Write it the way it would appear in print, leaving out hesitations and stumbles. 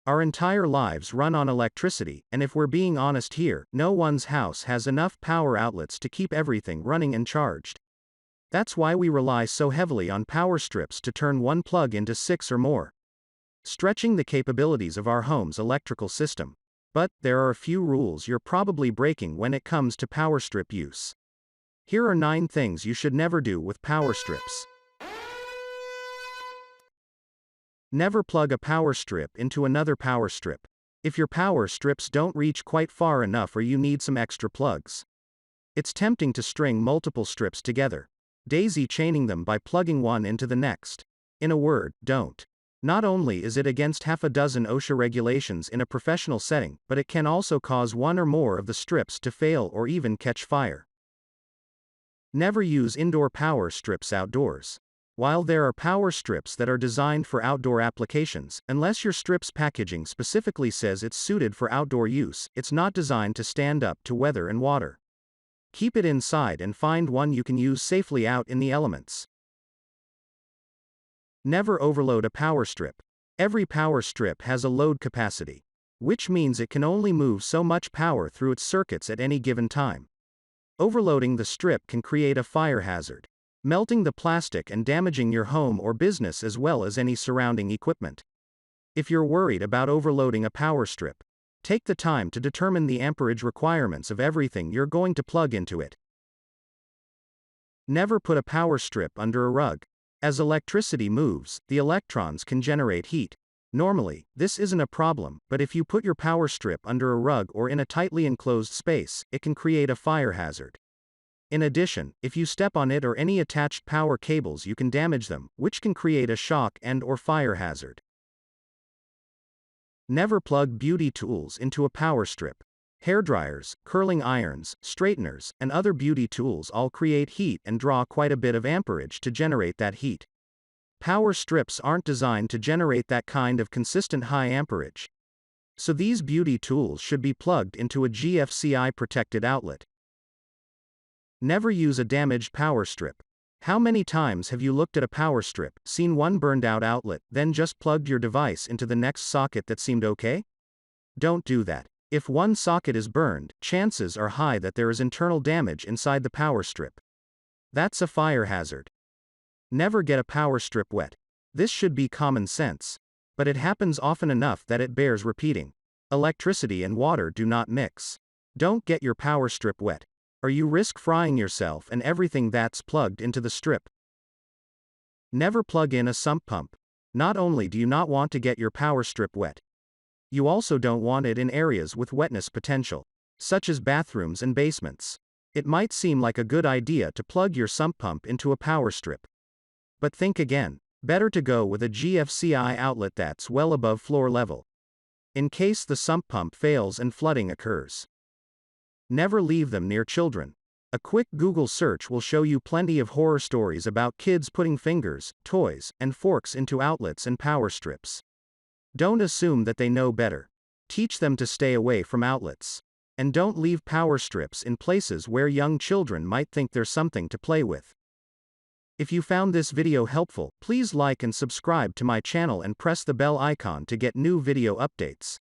Our entire lives run on electricity, and if we're being honest here, no one's house has enough power outlets to keep everything running and charged. That's why we rely so heavily on power strips to turn one plug into 6 or more, stretching the capabilities of our home's electrical system. But there are a few rules you're probably breaking when it comes to power strip use. Here are 9 things you should never do with power strips. Never plug a power strip into another power strip. If your power strips don't reach quite far enough or you need some extra plugs, it's tempting to string multiple strips together, daisy chaining them by plugging one into the next. In a word, don't. Not only is it against half a dozen OSHA regulations in a professional setting, but it can also cause one or more of the strips to fail or even catch fire. Never use indoor power strips outdoors. While there are power strips that are designed for outdoor applications, unless your strip's packaging specifically says it's suited for outdoor use, it's not designed to stand up to weather and water. Keep it inside and find one you can use safely out in the elements. Never overload a power strip. Every power strip has a load capacity, which means it can only move so much power through its circuits at any given time. Overloading the strip can create a fire hazard, melting the plastic and damaging your home or business as well as any surrounding equipment. If you're worried about overloading a power strip, take the time to determine the amperage requirements of everything you're going to plug into it. Never put a power strip under a rug. As electricity moves, the electrons can generate heat. Normally, this isn't a problem, but if you put your power strip under a rug or in a tightly enclosed space, it can create a fire hazard. In addition, if you step on it or any attached power cables, you can damage them, which can create a shock and/or fire hazard. Never plug beauty tools into a power strip. Hairdryers, curling irons, straighteners, and other beauty tools all create heat and draw quite a bit of amperage to generate that heat. Power strips aren't designed to generate that kind of consistent high amperage. So these beauty tools should be plugged into a GFCI protected outlet. Never use a damaged power strip. How many times have you looked at a power strip, seen one burned out outlet, then just plugged your device into the next socket that seemed okay? Don't do that. If one socket is burned, chances are high that there is internal damage inside the power strip. That's a fire hazard. Never get a power strip wet. This should be common sense, but it happens often enough that it bears repeating. Electricity and water do not mix. Don't get your power strip wet, or you risk frying yourself and everything that's plugged into the strip. Never plug in a sump pump. Not only do you not want to get your power strip wet, you also don't want it in areas with wetness potential, such as bathrooms and basements. It might seem like a good idea to plug your sump pump into a power strip, but think again. Better to go with a GFCI outlet that's well above floor level, in case the sump pump fails and flooding occurs. Never leave them near children. A quick Google search will show you plenty of horror stories about kids putting fingers, toys, and forks into outlets and power strips. Don't assume that they know better. Teach them to stay away from outlets. And don't leave power strips in places where young children might think there's something to play with. If you found this video helpful, please like and subscribe to my channel and press the bell icon to get new video updates.